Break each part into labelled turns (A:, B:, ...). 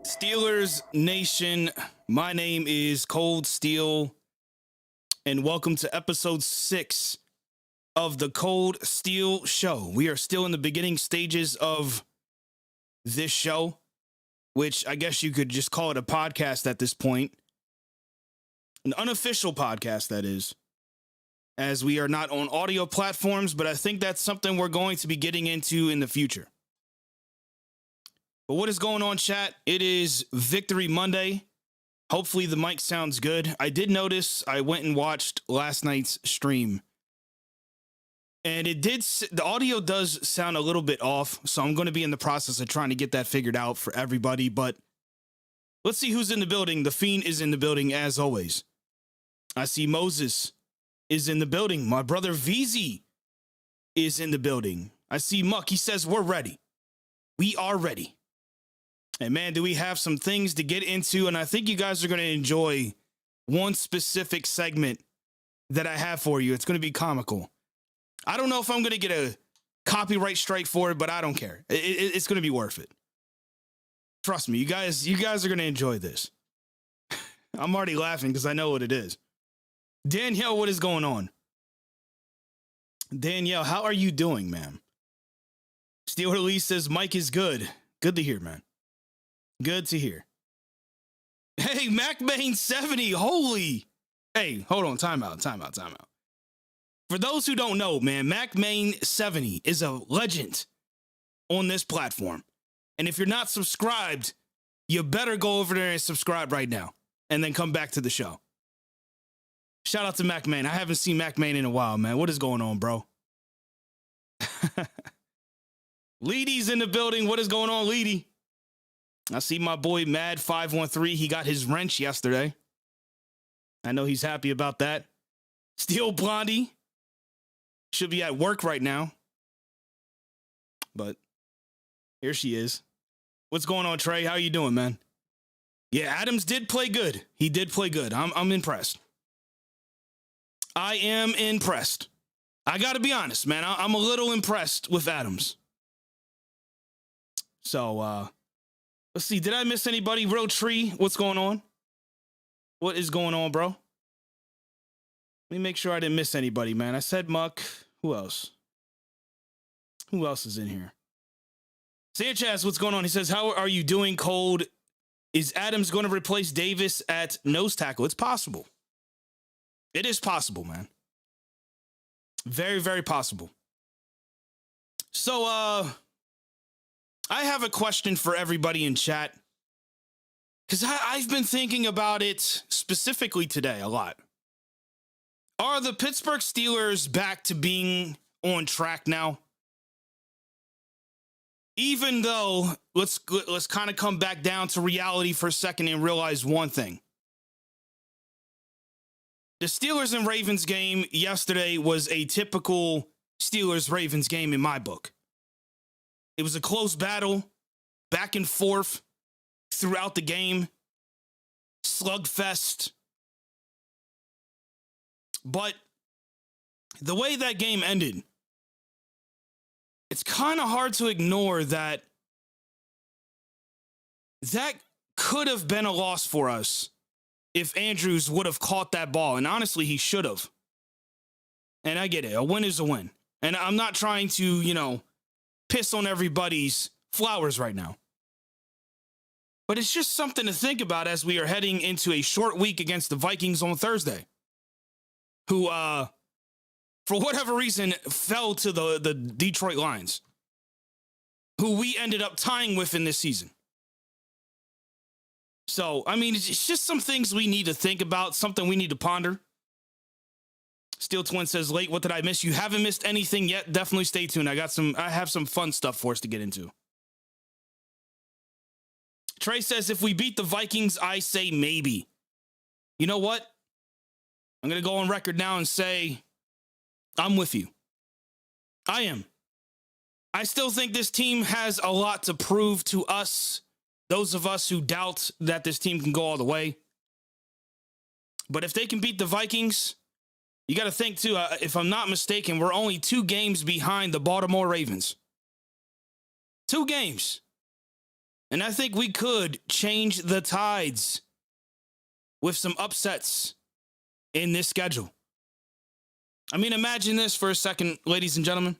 A: Steelers Nation, my name is Kold Steel, and welcome to episode 6 of the Kold Steel Show. We are still in the beginning stages of this show, which I guess you could just call it a podcast at this point. An unofficial podcast, that is, as we are not on audio platforms, but I think that's something we're going to be getting into in the future. But what is going on, chat? It is Victory Monday. Hopefully the mic sounds good. I did notice I went and watched last night's stream, and the audio does sound a little bit off, so I'm going to be in the process of trying to get that figured out for everybody. But let's see who's in the building. The Fiend is in the building, as always. I see Moses is in the building. My brother VZ is in the building. I see Muck. He says we're ready. We are ready. And man, do we have some things to get into, and I think you guys are going to enjoy one specific segment that I have for you. It's going to be comical. I don't know if I'm going to get a copyright strike for it, but I don't care. It's going to be worth it. Trust me, you guys are going to enjoy this. I'm already laughing because I know what it is. Danielle, what is going on? Danielle, how are you doing, ma'am? Steeler Lee says Mike is good. Good to hear, man. Good to hear. Hey, MacBain70, holy. Hey, hold on, time out. For those who don't know, man, MacBain70 is a legend on this platform. And if you're not subscribed, you better go over there and subscribe right now and then come back to the show. Shout out to MacMain. I haven't seen MacMain in a while, man. What is going on, bro? Leedy's in the building. What is going on, Leedy? I see my boy Mad513. He got his wrench yesterday. I know he's happy about that. Steel Blondie should be at work right now. But here she is. What's going on, Trey? How you doing, man? Yeah, Adams did play good. He did play good. I'm impressed. I am impressed. I got to be honest, man. I'm a little impressed with Adams. So, let's see. Did I miss anybody? Real Tree, what's going on? What is going on, bro? Let me make sure I didn't miss anybody, man. I said Muck. Who else? Who else is in here? Sanchez, what's going on? He says, how are you doing, Cold? Is Adams going to replace Davis at nose tackle? It's possible. It is possible, man. Very, very possible. So, I have a question for everybody in chat, because I've been thinking about it specifically today a lot. Are the Pittsburgh Steelers back to being on track now? Even though, let's kind of come back down to reality for a second and realize one thing. The Steelers and Ravens game yesterday was a typical Steelers-Ravens game in my book. It was a close battle, back and forth throughout the game, slugfest. But the way that game ended, it's kind of hard to ignore that could have been a loss for us if Andrews would have caught that ball. And honestly, he should have. And I get it. A win is a win. And I'm not trying to, piss on everybody's flowers right now. But it's just something to think about as we are heading into a short week against the Vikings on Thursday, who, for whatever reason, fell to the Detroit Lions, who we ended up tying with in this season. So, I mean, it's just some things we need to think about, something we need to ponder. Steel Twin says, late, what did I miss? You haven't missed anything yet. Definitely stay tuned. I have some fun stuff for us to get into. Trey says, if we beat the Vikings, I say maybe. You know what? I'm going to go on record now and say, I'm with you. I am. I still think this team has a lot to prove to us, those of us who doubt that this team can go all the way. But if they can beat the Vikings, you got to think, too, if I'm not mistaken, we're only 2 games behind the Baltimore Ravens. 2 games. And I think we could change the tides with some upsets in this schedule. I mean, imagine this for a second, ladies and gentlemen.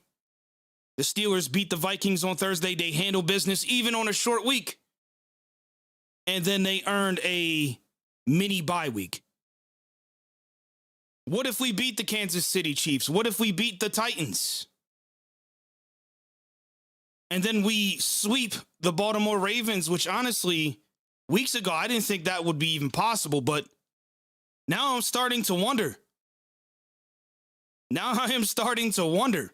A: The Steelers beat the Vikings on Thursday. They handle business even on a short week. And then they earned a mini bye week. What if we beat the Kansas City Chiefs? What if we beat the Titans? And then we sweep the Baltimore Ravens, which honestly, weeks ago, I didn't think that would be even possible. But now I'm starting to wonder. Now I am starting to wonder.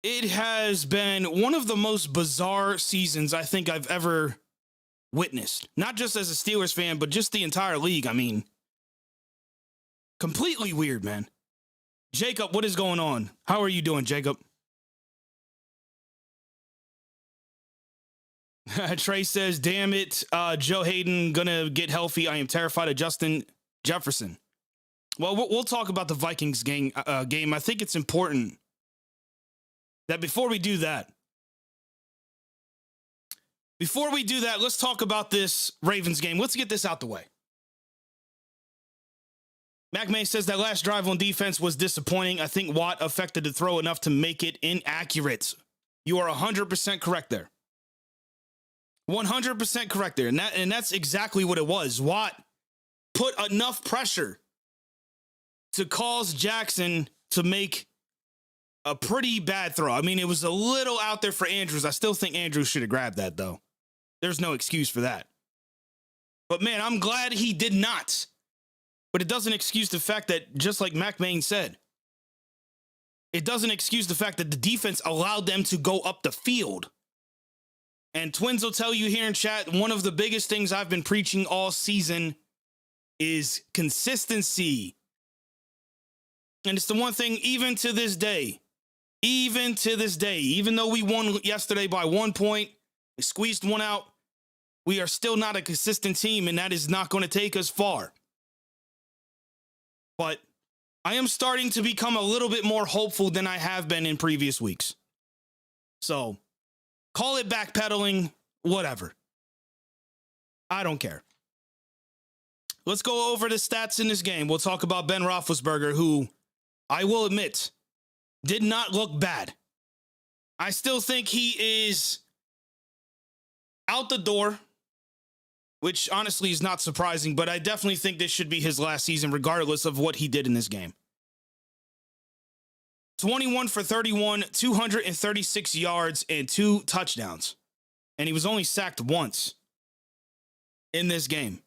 A: It has been one of the most bizarre seasons I think I've ever witnessed. Not just as a Steelers fan, but just the entire league. I mean, completely weird, man. Jacob, what is going on? How are you doing, Jacob? Trey says, damn it, Joe Hayden gonna get healthy. I am terrified of Justin Jefferson. Well, we'll talk about the Vikings game. I think it's important that before we do that, let's talk about this Ravens game. Let's get this out the way. Mac May says that last drive on defense was disappointing. I think Watt affected the throw enough to make it inaccurate. You are 100% correct there. 100% correct there. And that's exactly what it was. Watt put enough pressure to cause Jackson to make a pretty bad throw. I mean, it was a little out there for Andrews. I still think Andrews should have grabbed that, though. There's no excuse for that. But, man, I'm glad he did not. But it doesn't excuse the fact that, just like Mac Main said, it doesn't excuse the fact that the defense allowed them to go up the field. And Twins will tell you here in chat, one of the biggest things I've been preaching all season is consistency. And it's the one thing, even to this day, even though we won yesterday by 1 point, we squeezed one out, we are still not a consistent team, and that is not going to take us far. But I am starting to become a little bit more hopeful than I have been in previous weeks. So, call it backpedaling, whatever. I don't care. Let's go over the stats in this game. We'll talk about Ben Roethlisberger, who, I will admit, did not look bad. I still think he is out the door. which honestly is not surprising, but I definitely think this should be his last season, regardless of what he did in this game. 21 for 31, 236 yards, and 2 touchdowns. And he was only sacked once in this game.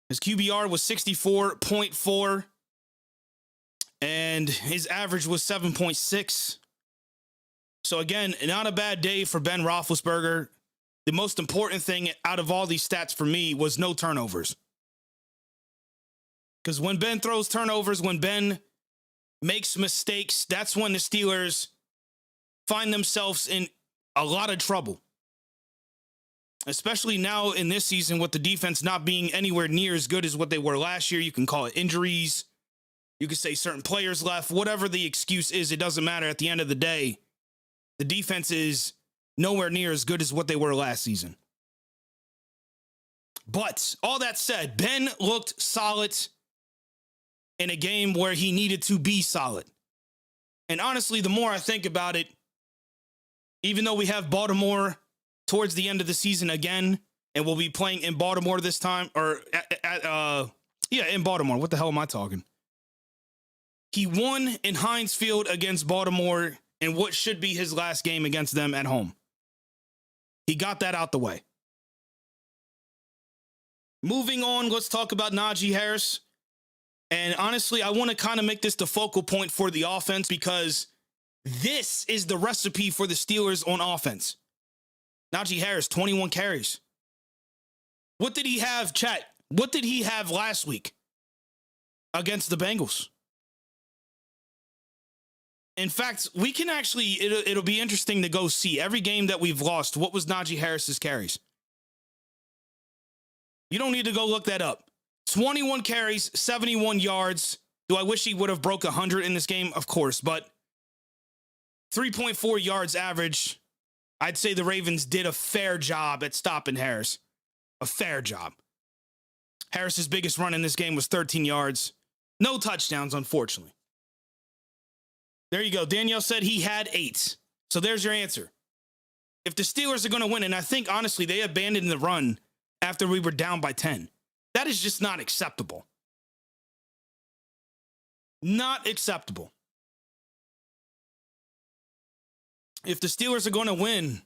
A: His QBR was 64.4, and his average was 7.6. So again, not a bad day for Ben Roethlisberger. The most important thing out of all these stats for me was no turnovers. Because when Ben throws turnovers, when Ben makes mistakes, that's when the Steelers find themselves in a lot of trouble. Especially now in this season with the defense not being anywhere near as good as what they were last year. You can call it injuries. You could say certain players left. Whatever the excuse is, it doesn't matter. At the end of the day, the defense is nowhere near as good as what they were last season. But all that said, Ben looked solid in a game where he needed to be solid. And honestly, the more I think about it, even though we have Baltimore towards the end of the season again, and we'll be playing in Baltimore this time, or in Baltimore. What the hell am I talking? He won in Heinz Field against Baltimore in what should be his last game against them at home. He got that out the way. Moving on, let's talk about Naji Harris. And honestly, I want to kind of make this the focal point for the offense because this is the recipe for the Steelers on offense. Naji Harris, 21 carries. What did he have, chat? What did he have last week against the Bengals? In fact, we can actually, it'll be interesting to go see every game that we've lost. What was Naji Harris's carries? You don't need to go look that up. 21 carries, 71 yards. Do I wish he would have broke 100 in this game? Of course, but 3.4 yards average. I'd say the Ravens did a fair job at stopping Harris. A fair job. Harris's biggest run in this game was 13 yards. No touchdowns, unfortunately. There you go. Danielle said he had 8. So there's your answer. If the Steelers are going to win, and I think, honestly, they abandoned the run after we were down by 10. That is just not acceptable. Not acceptable. If the Steelers are going to win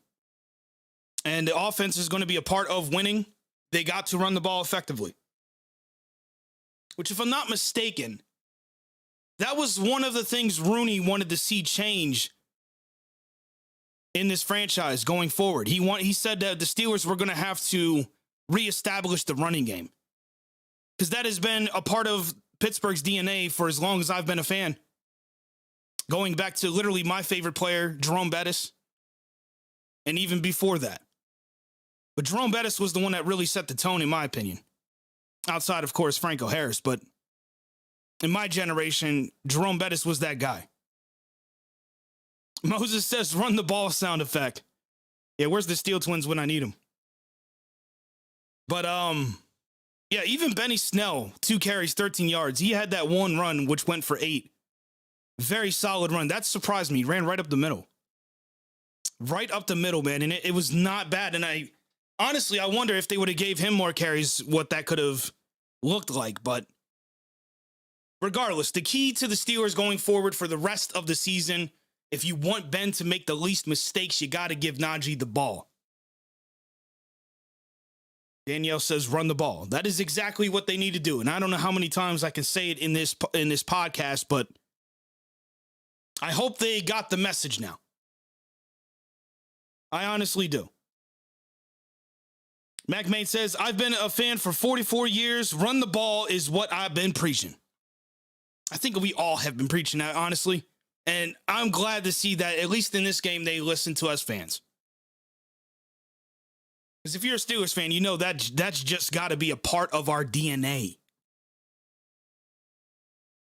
A: and the offense is going to be a part of winning, they got to run the ball effectively. Which, if I'm not mistaken, that was one of the things Rooney wanted to see change in this franchise going forward. He said that the Steelers were going to have to reestablish the running game. Because that has been a part of Pittsburgh's DNA for as long as I've been a fan. Going back to literally my favorite player, Jerome Bettis. And even before that. But Jerome Bettis was the one that really set the tone, in my opinion. Outside, of course, Franco Harris. But in my generation, Jerome Bettis was that guy. Moses says, run the ball sound effect. Yeah, where's the Steel Twins when I need them? But, yeah, even Benny Snell, 2 carries, 13 yards. He had that one run, which went for 8. Very solid run. That surprised me. He ran right up the middle. Right up the middle, man. And it was not bad. And I wonder if they would have gave him more carries, what that could have looked like. But regardless, the key to the Steelers going forward for the rest of the season, if you want Ben to make the least mistakes, you got to give Naji the ball. Danielle says, run the ball. That is exactly what they need to do. And I don't know how many times I can say it in this podcast, but I hope they got the message now. I honestly do. MacMain says, I've been a fan for 44 years. Run the ball is what I've been preaching. I think we all have been preaching that, honestly. And I'm glad to see that, at least in this game, they listen to us fans. Because if you're a Steelers fan, you know that's just got to be a part of our DNA.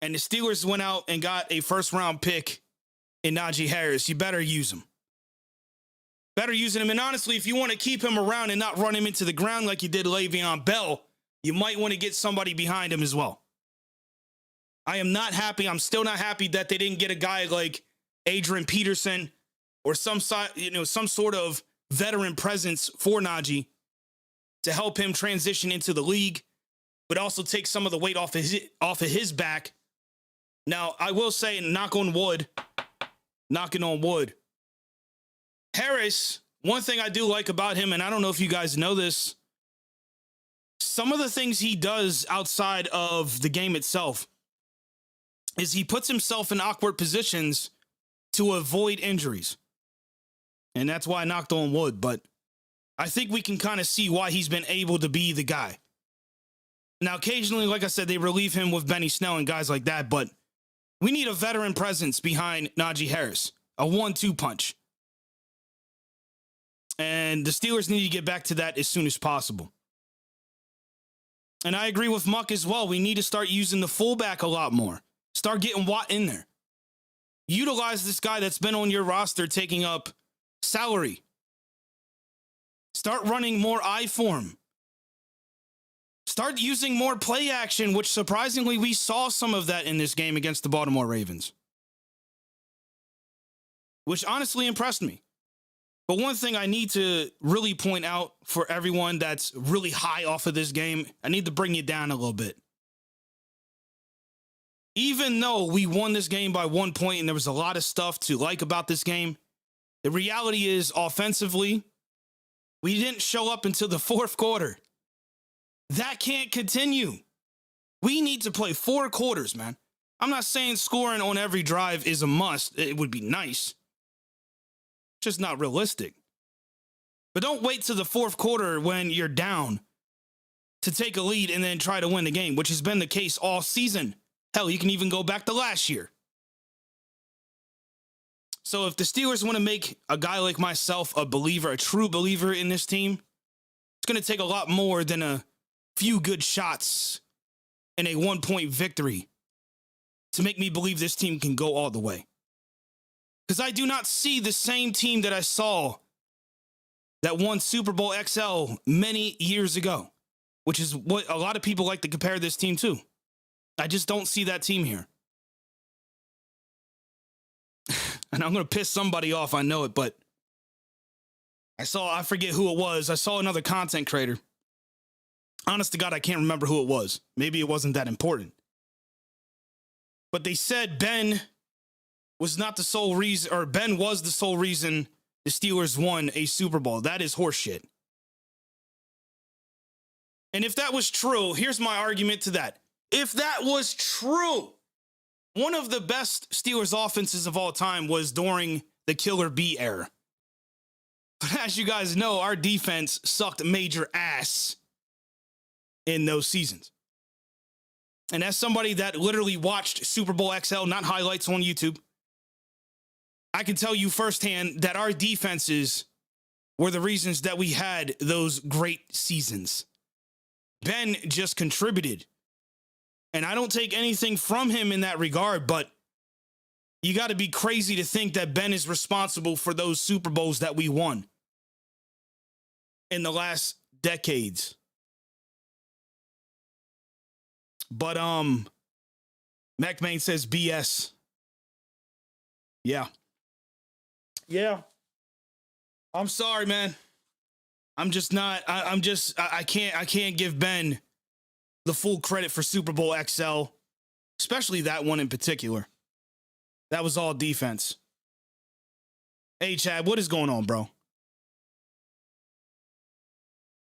A: And the Steelers went out and got a first-round pick in Naji Harris. You better use him. Better using him. And honestly, if you want to keep him around and not run him into the ground like you did Le'Veon Bell, you might want to get somebody behind him as well. I am not happy. I'm still not happy that they didn't get a guy like Adrian Peterson or some sort of veteran presence for Naji. to help him transition into the league, but also take some of the weight off of his back. Now, I will say, knocking on wood, Harris, one thing I do like about him, and I don't know if you guys know this, some of the things he does outside of the game itself is he puts himself in awkward positions to avoid injuries. And that's why I knocked on wood, but I think we can kind of see why he's been able to be the guy. Now, occasionally, like I said, they relieve him with Benny Snell and guys like that, but we need a veteran presence behind Naji Harris, a 1-2 punch. And the Steelers need to get back to that as soon as possible. And I agree with Muck as well. We need to start using the fullback a lot more. Start getting Watt in there. Utilize this guy that's been on your roster taking up salary. Start running more I form. Start using more play action, which surprisingly we saw some of that in this game against the Baltimore Ravens, which honestly impressed me. But one thing I need to really point out for everyone that's really high off of this game, I need to bring you down a little bit. Even though we won this game by 1 point and there was a lot of stuff to like about this game, the reality is offensively, we didn't show up until the fourth quarter. That can't continue. We need to play 4 quarters, man. I'm not saying scoring on every drive is a must. It would be nice. Just not realistic. But don't wait till the fourth quarter when you're down to take a lead and then try to win the game, which has been the case all season. Hell, you can even go back to last year. So if the Steelers want to make a guy like myself a believer, a true believer in this team, it's going to take a lot more than a few good shots and a 1-point victory to make me believe this team can go all the way. Because I do not see the same team that I saw that won Super Bowl XL many years ago, which is what a lot of people like to compare this team to. I just don't see that team here. And I'm going to piss somebody off, I know it, but I forget who it was. I saw another content creator. Honest to God, I can't remember who it was. Maybe it wasn't that important. But they said Ben was not the sole reason, or Ben was the sole reason the Steelers won a Super Bowl. That is horseshit. And if that was true, here's my argument to that. If that was true, one of the best Steelers offenses of all time was during the Killer B era. But as you guys know, our defense sucked major ass in those seasons. And as somebody that literally watched Super Bowl XL, not highlights on YouTube, I can tell you firsthand that our defenses were the reasons that we had those great seasons. Ben just contributed. And I don't take anything from him in that regard, but you got to be crazy to think that Ben is responsible for those Super Bowls that we won in the last decades. But MacMain says BS. Yeah. I'm sorry, man. I'm just not. I can't give Ben the full credit for Super Bowl XL, especially that one in particular. That was all defense. Hey, Chad, what is going on, bro?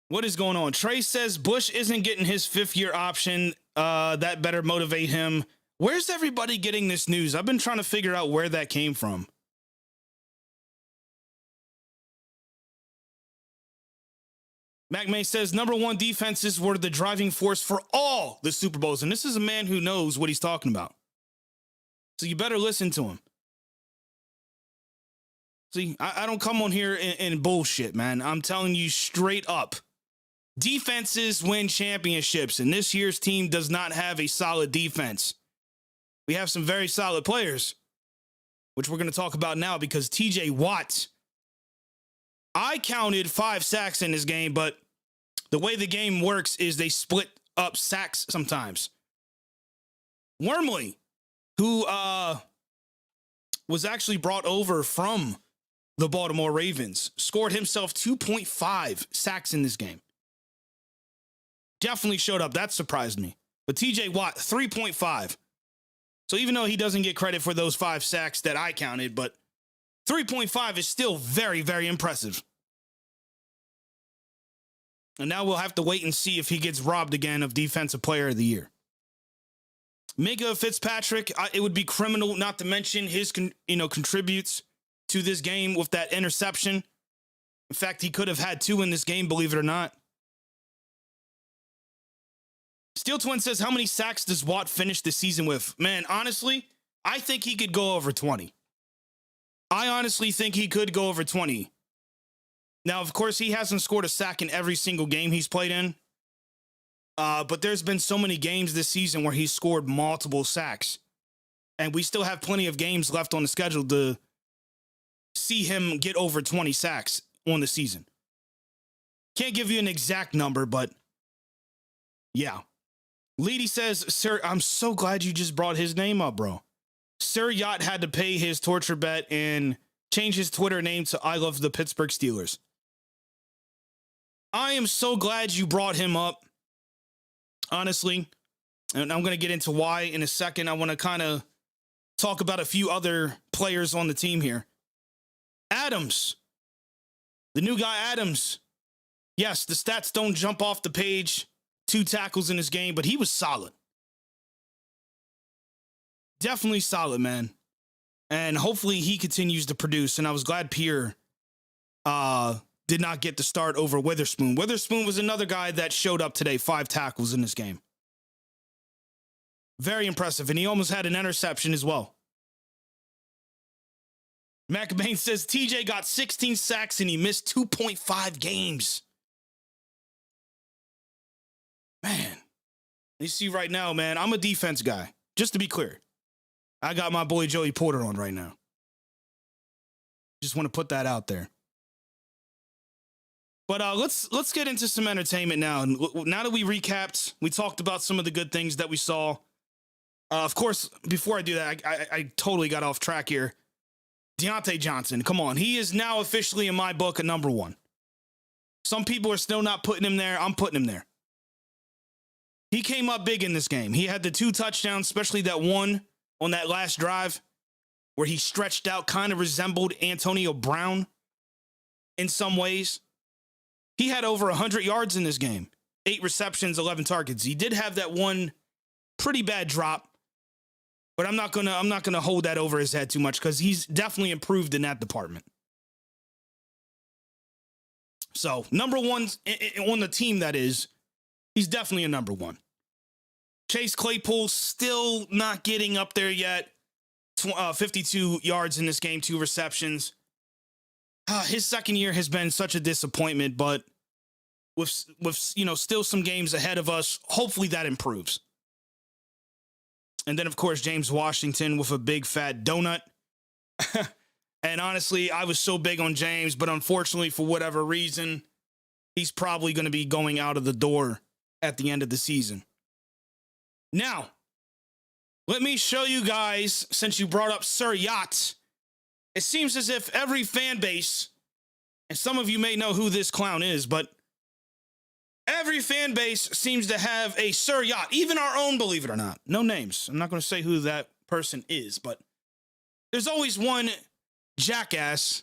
A: What is going on? Trey says Bush isn't getting his 5th-year option. That better motivate him. Where's everybody getting this news? I've been trying to figure out where that came from. MacMay says number 1 defenses were the driving force for all the Super Bowls. And this is a man who knows what he's talking about. So you better listen to him. See, I don't come on here and bullshit, man. I'm telling you straight up. Defenses win championships, and this year's team does not have a solid defense. We have some very solid players, which we're going to talk about now because TJ Watt, I counted 5 sacks in this game, but the way the game works is they split up sacks sometimes. Wormley, who was actually brought over from the Baltimore Ravens, scored himself 2.5 sacks in this game. Definitely showed up. That surprised me. But TJ Watt, 3.5. So even though he doesn't get credit for those 5 sacks that I counted, but 3.5 is still very, very impressive. And now we'll have to wait and see if he gets robbed again of Defensive Player of the Year. Minka Fitzpatrick, it would be criminal not to mention his, contributes to this game with that interception. In fact, he could have had 2 in this game, believe it or not. Steel Twin says, how many sacks does Watt finish the season with? Man, honestly, I think he could go over 20. I honestly think he could go over 20. Now, of course, he hasn't scored a sack in every single game he's played in. But there's been so many games this season where he's scored multiple sacks. And we still have plenty of games left on the schedule to see him get over 20 sacks on the season. Can't give you an exact number, but yeah. Leedy says, sir, I'm so glad you just brought his name up, bro. Sir Yacht had to pay his torture bet and change his Twitter name to I Love the Pittsburgh Steelers. I am so glad you brought him up, honestly. And I'm going to get into why in a second. I want to kind of talk about a few other players on the team here. Adams, the new guy Adams. Yes, the stats don't jump off the page. 2 tackles in this game, but he was solid. Definitely solid, man. And hopefully he continues to produce. And I was glad Pierre did not get the start over Witherspoon. Witherspoon was another guy that showed up today, 5 tackles in this game. Very impressive. And he almost had an interception as well. McBain says TJ got 16 sacks and he missed 2.5 games. Man, you see right now, man, I'm a defense guy. Just to be clear, I got my boy Joey Porter on right now. Just want to put that out there. But let's get into some entertainment now. And now that we recapped, we talked about some of the good things that we saw. Of course, before I do that, I totally got off track here. Deonte Johnson, come on. He is now officially in my book a number 1. Some people are still not putting him there. I'm putting him there. He came up big in this game. He had the 2 touchdowns, especially that one on that last drive where he stretched out, kind of resembled Antonio Brown in some ways. He had over 100 yards in this game, 8 receptions, 11 targets. He did have that one pretty bad drop, but I'm not gonna hold that over his head too much because he's definitely improved in that department. So number 1 on the team, that is. He's definitely a number 1. Chase Claypool still not getting up there yet. 52 yards in this game, 2 receptions. His second year has been such a disappointment, but with still some games ahead of us, hopefully that improves. And then, of course, James Washington with a big fat donut. And honestly, I was so big on James, but unfortunately, for whatever reason, he's probably going to be going out of the door at the end of the season. Now, let me show you guys, since you brought up Sir Yacht, it seems as if every fan base, and some of you may know who this clown is, but every fan base seems to have a Sir Yacht, even our own, believe it or not. No names. I'm not going to say who that person is, but there's always one jackass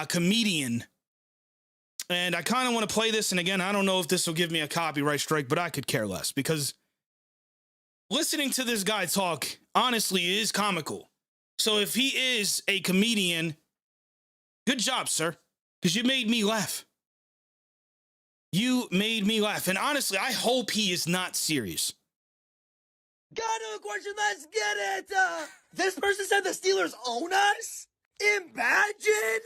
A: comedian. And I kind of want to play this. And again, I don't know if this will give me a copyright strike, but I could care less because listening to this guy talk, honestly, is comical. So if he is a comedian, good job, sir, because you made me laugh. You made me laugh. And honestly, I hope he is not serious.
B: Got a question, let's get it. This person said the Steelers own us? Imagine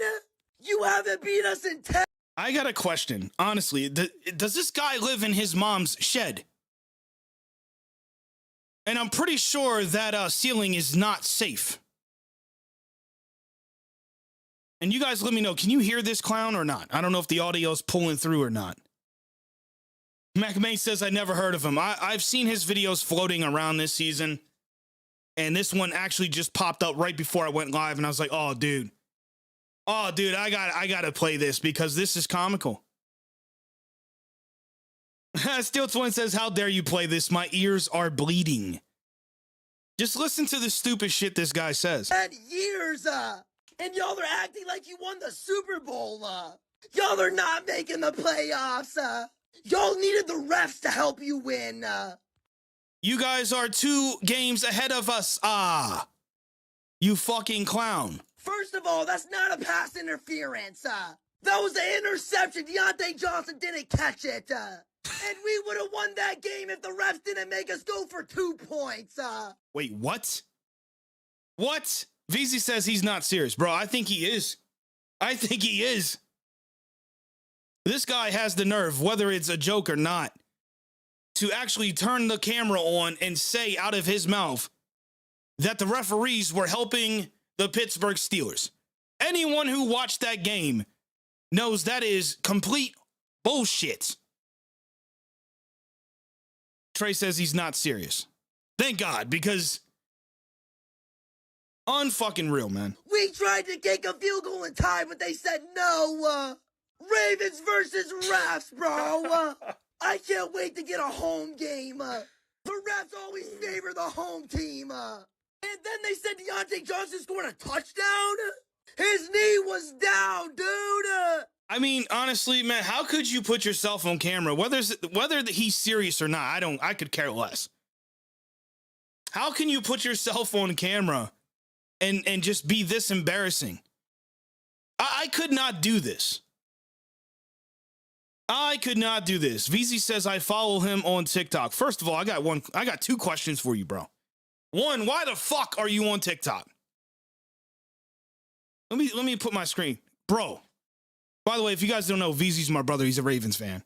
B: you haven't beat us in 10.
A: I got a question. Honestly, does this guy live in his mom's shed? And I'm pretty sure that ceiling is not safe. And you guys let me know, can you hear this clown or not? I don't know if the audio is pulling through or not. McMahon says, I never heard of him. I've seen his videos floating around this season. And this one actually just popped up right before I went live. And I was like, oh, dude, I got to play this because this is comical. Steel Twin says, how dare you play this? My ears are bleeding. Just listen to the stupid shit this guy says.
B: Had years, and y'all are acting like you won the Super Bowl, Y'all are not making the playoffs, Y'all needed the refs to help you win,
A: You guys are 2 games ahead of us, you fucking clown.
B: First of all, that's not a pass interference, That was an interception. Deonte Johnson didn't catch it, and we would have won that game if the refs didn't make us go for 2 points,
A: Wait, what? What? VZ says he's not serious. Bro, I think he is. I think he is. This guy has the nerve, whether it's a joke or not, to actually turn the camera on and say out of his mouth that the referees were helping the Pittsburgh Steelers. Anyone who watched that game knows that is complete bullshit. Trey says he's not serious. Thank God, because unfucking real, man.
B: We tried to kick a field goal in time, but they said no, Ravens versus refs, bro. I can't wait to get a home game. The refs always favor the home team. And then they said Deonte Johnson scored a touchdown. His knee was down, dude.
A: I mean, honestly, man, how could you put yourself on camera, whether he's serious or not? I could care less. How can you put yourself on camera and just be this embarrassing? I could not do this. I could not do this. VZ says I follow him on TikTok. First of all, I got 2 questions for you, bro. One, why the fuck are you on TikTok? Let me put my screen. Bro. By the way, if you guys don't know, VZ's my brother. He's a Ravens fan.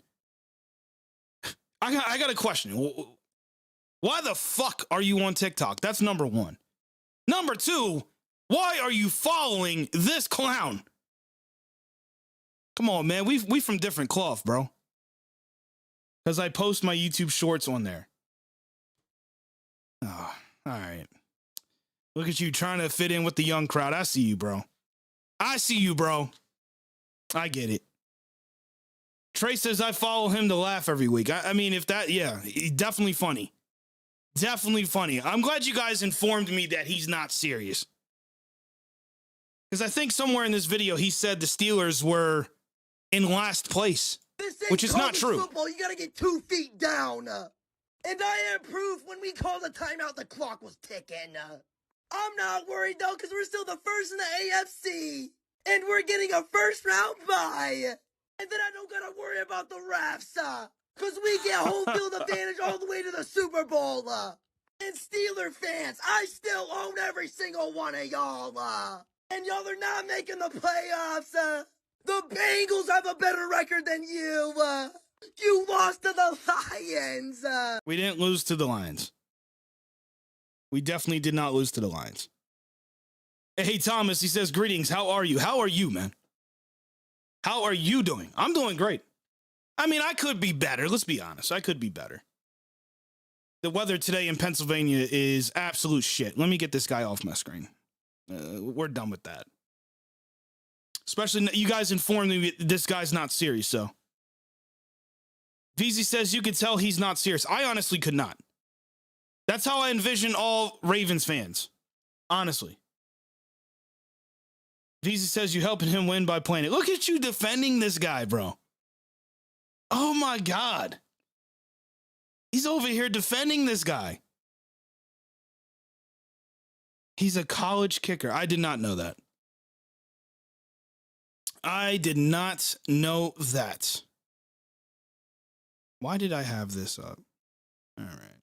A: I got a question. Why the fuck are you on TikTok? That's number 1. Number 2, why are you following this clown? Come on, man. We from different cloth, bro. Because I post my YouTube shorts on there. Oh, all right. Look at you trying to fit in with the young crowd. I see you, bro. I see you, bro. I get it. Trey says I follow him to laugh every week. I mean, if that, yeah, definitely funny. Definitely funny. I'm glad you guys informed me that he's not serious. Because I think somewhere in this video, he said the Steelers were in last place, which is not true.
B: Football, you gotta get 2 feet down. And I am proof when we called a timeout, the clock was ticking. I'm not worried though, because we're still the first in the AFC. And we're getting a first round bye. And then I don't gotta worry about the refs, because we get home field advantage all the way to the Super Bowl. And Steeler fans, I still own every single one of y'all. And y'all are not making the playoffs. The Bengals have a better record than you. You lost to the Lions.
A: We didn't lose to the Lions. We definitely did not lose to the Lions. Hey, Thomas, he says, greetings. How are you? How are you, man? How are you doing? I'm doing great. I mean, I could be better. Let's be honest. I could be better. The weather today in Pennsylvania is absolute shit. Let me get this guy off my screen. We're done with that. Especially you guys informed me this guy's not serious, so. VZ says you could tell he's not serious. I honestly could not. That's how I envision all Ravens fans. Honestly. VZ says you helping him win by playing it. Look at you defending this guy, bro. Oh my God. He's over here defending this guy. He's a college kicker. I did not know that. I did not know that. Why did I have this up? All right.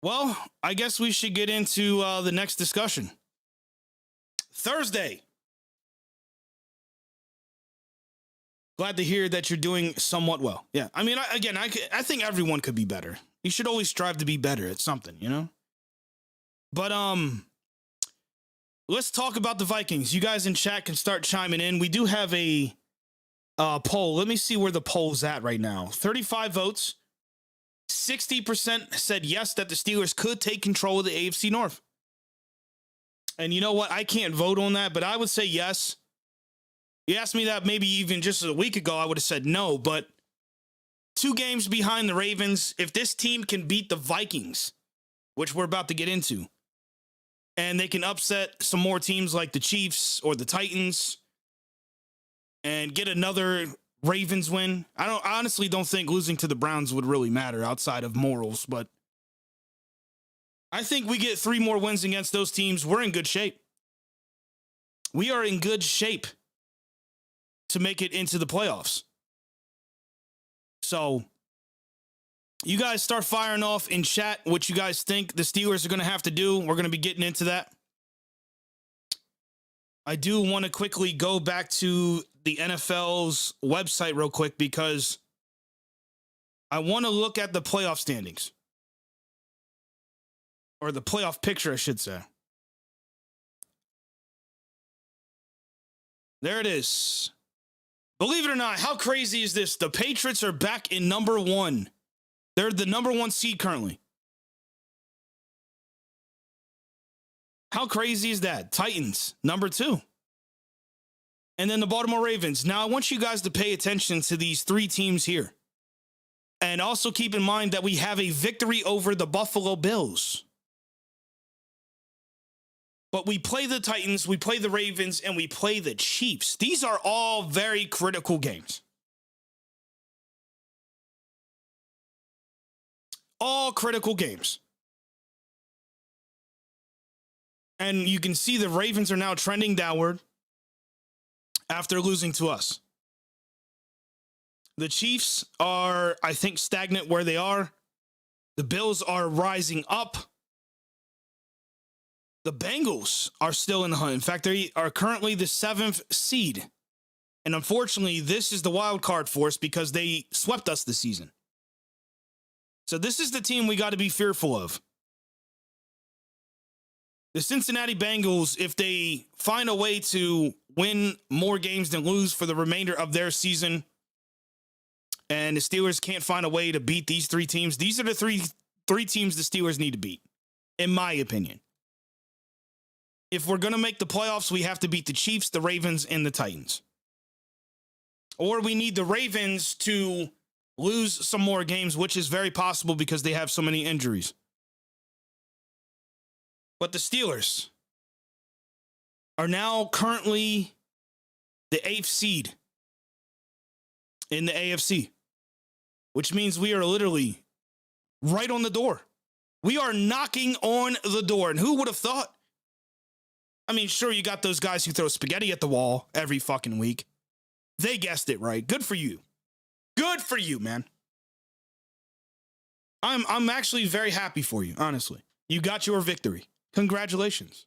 A: Well, I guess we should get into the next discussion. Thursday. Glad to hear that you're doing somewhat well. Yeah, I mean, I think everyone could be better. You should always strive to be better at something, you know? But, let's talk about the Vikings. You guys in chat can start chiming in. We do have a poll. Let me see where the poll's at right now. 35 votes. 60% said yes, that the Steelers could take control of the AFC North. And you know what? I can't vote on that, but I would say yes. You asked me that maybe even just a week ago, I would have said no, but 2 games behind the Ravens. If this team can beat the Vikings, which we're about to get into, and they can upset some more teams like the Chiefs or the Titans and get another Ravens win. I honestly don't think losing to the Browns would really matter outside of morals, but I think we get 3 more wins against those teams. We're in good shape. We are in good shape to make it into the playoffs. So you guys start firing off in chat what you guys think the Steelers are going to have to do. We're going to be getting into that. I do want to quickly go back to the NFL's website real quick because I want to look at the playoff standings. Or the playoff picture, I should say. There it is. Believe it or not, how crazy is this? The Patriots are back in number 1. They're the number 1 seed currently. How crazy is that? Titans, number 2. And then the Baltimore Ravens. Now, I want you guys to pay attention to these 3 teams here. And also keep in mind that we have a victory over the Buffalo Bills. But we play the Titans, we play the Ravens, and we play the Chiefs. These are all very critical games. All critical games. And you can see the Ravens are now trending downward after losing to us. The Chiefs are, I think, stagnant where they are. The Bills are rising up. The Bengals are still in the hunt. In fact, they are currently the 7th seed. And unfortunately, this is the wild card for us because they swept us this season. So this is the team we got to be fearful of. The Cincinnati Bengals, if they find a way to win more games than lose for the remainder of their season, and the Steelers can't find a way to beat these 3 teams, these are the three teams the Steelers need to beat, in my opinion. If we're going to make the playoffs, we have to beat the Chiefs, the Ravens, and the Titans. Or we need the Ravens to lose some more games, which is very possible because they have so many injuries. But the Steelers are now currently the 8th seed in the AFC, which means we are literally right on the door. We are knocking on the door. And who would have thought? I mean, sure, you got those guys who throw spaghetti at the wall every fucking week. They guessed it right. Good for you. Good for you, man. I'm actually very happy for you, honestly. You got your victory. Congratulations.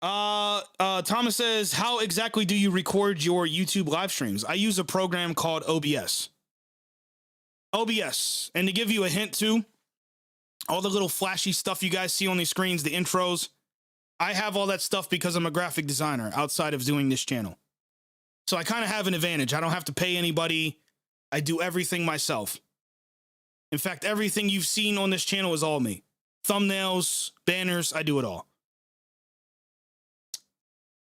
A: Thomas says, how exactly do you record your YouTube live streams? I use a program called OBS. OBS. And to give you a hint too, all the little flashy stuff you guys see on these screens, the intros, I have all that stuff because I'm a graphic designer outside of doing this channel. So I kind of have an advantage. I don't have to pay anybody. I do everything myself. In fact, everything you've seen on this channel is all me. Thumbnails, banners, I do it all.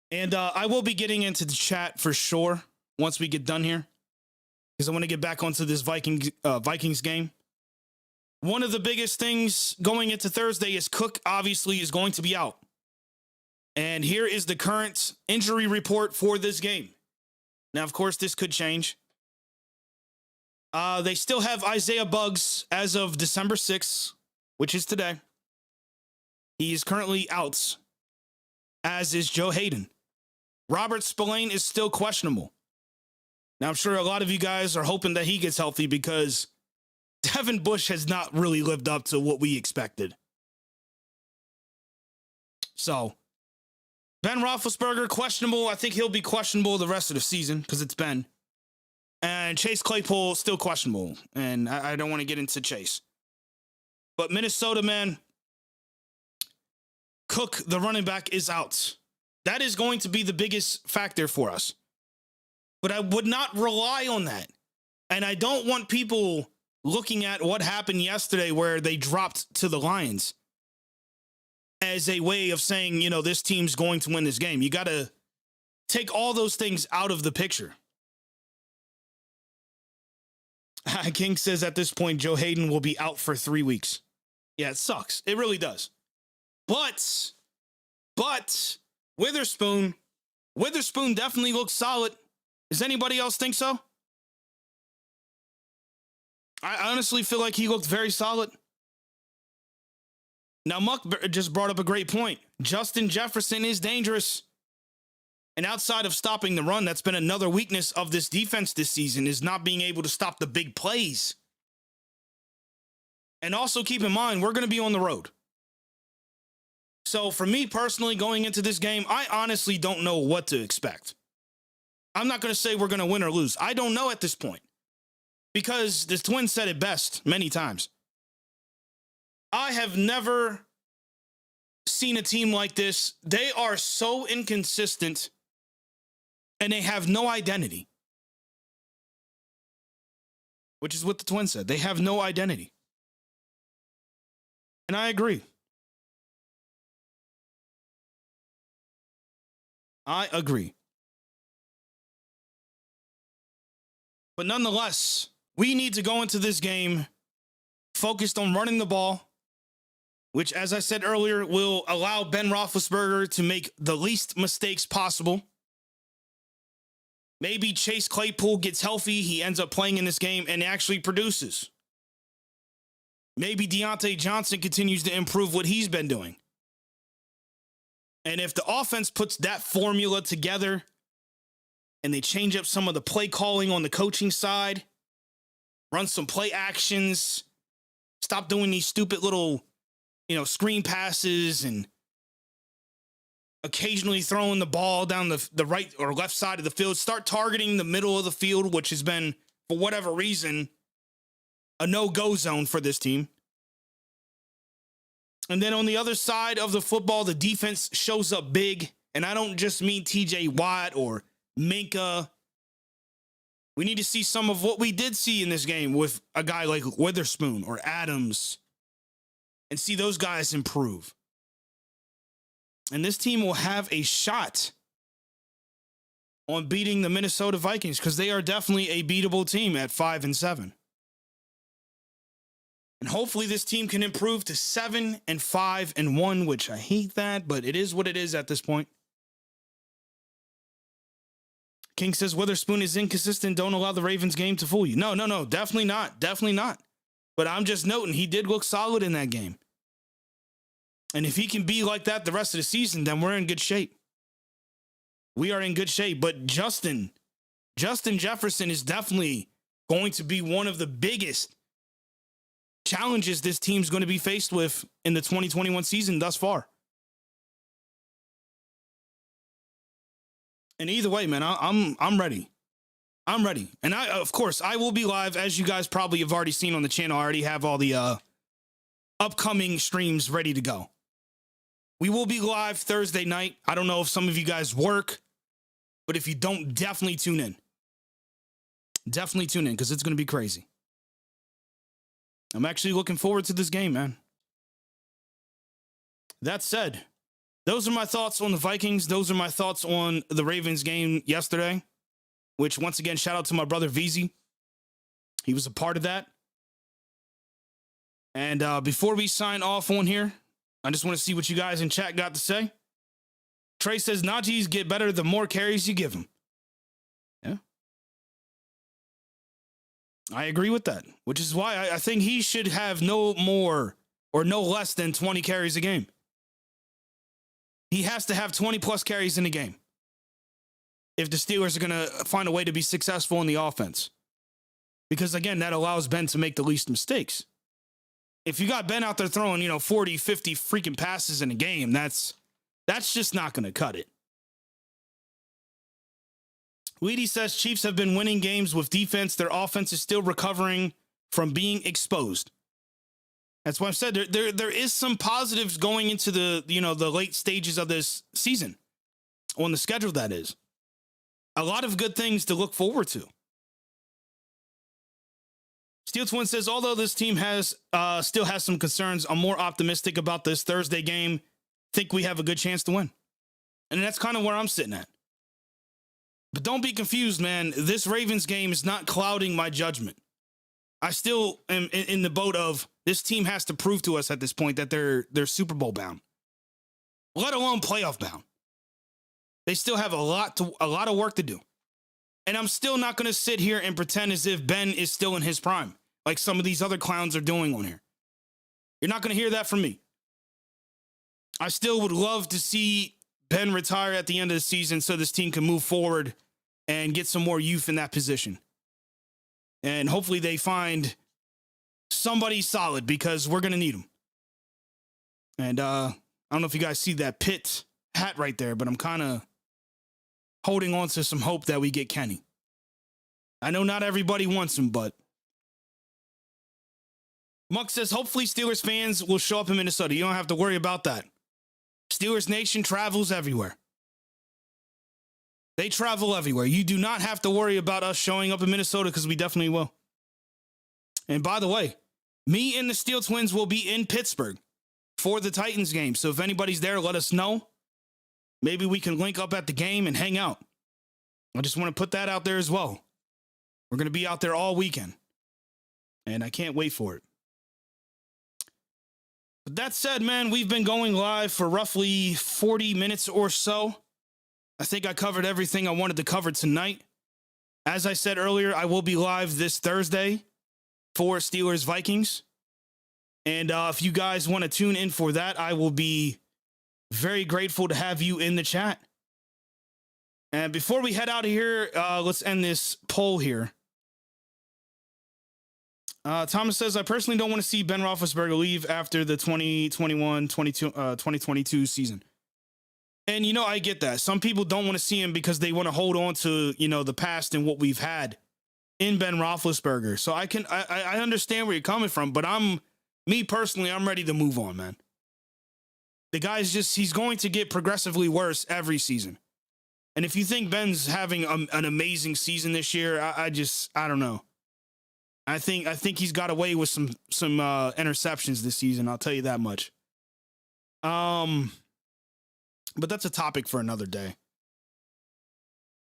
A: And I will be getting into the chat for sure once we get done here, because I want to get back onto this Vikings game. One of the biggest things going into Thursday is Cook obviously is going to be out. And here is the current injury report for this game. Now, of course, this could change. They still have Isaiah Buggs as of December 6th, which is today. He is currently out, as is Joe Hayden. Robert Spillane is still questionable. Now, I'm sure a lot of you guys are hoping that he gets healthy because Devin Bush has not really lived up to what we expected. So, Ben Roethlisberger, questionable. I think he'll be questionable the rest of the season because it's Ben. And Chase Claypool, still questionable. And I don't want to get into Chase. But Minnesota, man, Cook, the running back, is out. That is going to be the biggest factor for us. But I would not rely on that. And I don't want people looking at what happened yesterday where they dropped to the Lions as a way of saying, you know, this team's going to win this game. You got to take all those things out of the picture. King says at this point, Joe Hayden will be out for 3 weeks. Yeah, it sucks. It really does. But Witherspoon definitely looks solid. Does anybody else think so? I honestly feel like he looked very solid. Now, Muck just brought up a great point. Justin Jefferson is dangerous. And outside of stopping the run, that's been another weakness of this defense this season, is not being able to stop the big plays. And also keep in mind, we're going to be on the road. So for me personally, going into this game, I honestly don't know what to expect. I'm not going to say we're going to win or lose. I don't know at this point. Because the Twins said it best many times. I have never seen a team like this. They are so inconsistent and they have no identity. Which is what the Twins said. They have no identity. And I agree. I agree. But nonetheless, we need to go into this game focused on running the ball, which, as I said earlier, will allow Ben Roethlisberger to make the least mistakes possible. Maybe Chase Claypool gets healthy, he ends up playing in this game and actually produces. Maybe Deonte Johnson continues to improve what he's been doing. And if the offense puts that formula together and they change up some of the play calling on the coaching side, run some play actions, stop doing these stupid little, screen passes and occasionally throwing the ball down the right or left side of the field, start targeting the middle of the field, which has been, for whatever reason, a no-go zone for this team. And then on the other side of the football, the defense shows up big. And I don't just mean TJ Watt or Minka. We need to see some of what we did see in this game with a guy like Witherspoon or Adams and see those guys improve. And this team will have a shot on beating the Minnesota Vikings because they are definitely a beatable team at 5-7. And hopefully this team can improve to 7-5-1, which I hate that, but it is what it is at this point. King says Witherspoon is inconsistent. Don't allow the Ravens game to fool you. No, definitely not. Definitely not. But I'm just noting he did look solid in that game. And if he can be like that the rest of the season, then we're in good shape. We are in good shape. But Justin Jefferson is definitely going to be one of the biggest challenges this team's going to be faced with in the 2021 season thus far. And either way, man, I'm ready. I'm ready. And of course, I will be live, as you guys probably have already seen on the channel. I already have all the upcoming streams ready to go. We will be live Thursday night. I don't know if some of you guys work, but if you don't, definitely tune in. Definitely tune in because it's going to be crazy. I'm actually looking forward to this game, man. That said, those are my thoughts on the Vikings. Those are my thoughts on the Ravens game yesterday, which, once again, shout out to my brother VZ. He was a part of that. And before we sign off on here, I just want to see what you guys in chat got to say. Trey says Naji's get better the more carries you give him. Yeah. I agree with that, which is why I think he should have no more or no less than 20 carries a game. He has to have 20 plus carries in a game if the Steelers are going to find a way to be successful in the offense. Because, again, that allows Ben to make the least mistakes. If you got Ben out there throwing, 40, 50 freaking passes in a game, that's just not going to cut it. Weedy says Chiefs have been winning games with defense. Their offense is still recovering from being exposed. That's why I've said there is some positives going into the late stages of this season on the schedule. That is a lot of good things to look forward to. Steel Twin says, although this team still has some concerns, I'm more optimistic about this Thursday game. Think we have a good chance to win. And that's kind of where I'm sitting at. But don't be confused, man. This Ravens game is not clouding my judgment. I still am in the boat of this team has to prove to us at this point that they're Super Bowl bound, let alone playoff bound. They still have a lot of work to do. And I'm still not going to sit here and pretend as if Ben is still in his prime, like some of these other clowns are doing on here. You're not going to hear that from me. I still would love to see Ben retire at the end of the season so this team can move forward and get some more youth in that position. And hopefully they find somebody solid because we're going to need them. And I don't know if you guys see that Pitt hat right there, but I'm kind of holding on to some hope that we get Kenny. I know not everybody wants him, but Muck says, hopefully Steelers fans will show up in Minnesota. You don't have to worry about that. Steelers Nation travels everywhere. They travel everywhere. You do not have to worry about us showing up in Minnesota because we definitely will. And by the way, me and the Steel Twins will be in Pittsburgh for the Titans game. So if anybody's there, let us know. Maybe we can link up at the game and hang out. I just want to put that out there as well. We're going to be out there all weekend. And I can't wait for it. But that said, man, we've been going live for roughly 40 minutes or so. I think I covered everything I wanted to cover tonight. As I said earlier, I will be live this Thursday for Steelers Vikings. And if you guys want to tune in for that, I will be very grateful to have you in the chat. And before we head out of here, let's end this poll here. Thomas says, I personally don't want to see Ben Roethlisberger leave after the 2022 season. And, you know, I get that. Some people don't want to see him because they want to hold on to, you know, the past and what we've had in Ben Roethlisberger. So I understand where you're coming from, but me personally, I'm ready to move on, man. The guy's he's going to get progressively worse every season. And if you think Ben's having an amazing season this year, I don't know. I think he's got away with some interceptions this season. I'll tell you that much. But that's a topic for another day.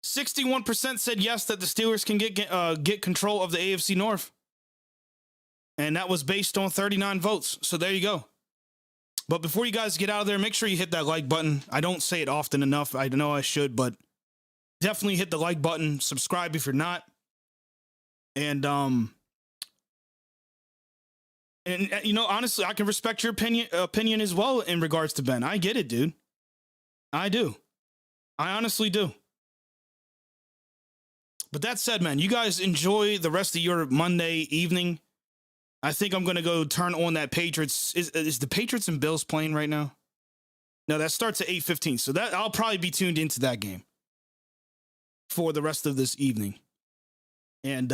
A: 61% said yes that the Steelers can get control of the AFC North. And that was based on 39 votes. So there you go. But before you guys get out of there, make sure you hit that like button. I don't say it often enough. I know I should, but definitely hit the like button. Subscribe if you're not. And you know, honestly, I can respect your opinion as well in regards to Ben. I get it, dude. I do. I honestly do. But that said, man, you guys enjoy the rest of your Monday evening. I think I'm going to go turn on that Patriots. Is the Patriots and Bills playing right now? No, that starts at 8:15. So that I'll probably be tuned into that game for the rest of this evening. And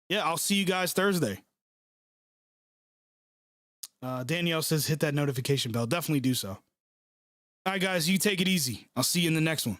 A: yeah, I'll see you guys Thursday. Danielle says hit that notification bell. Definitely do so. All right, guys, you take it easy. I'll see you in the next one.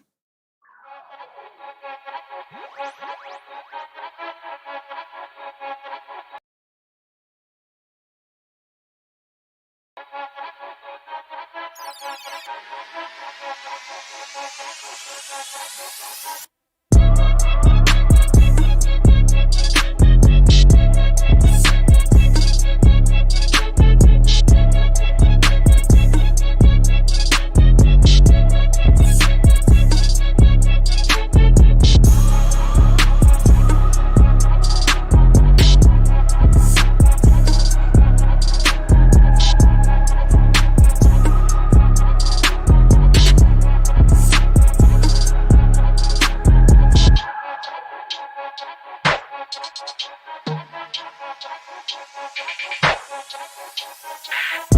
C: You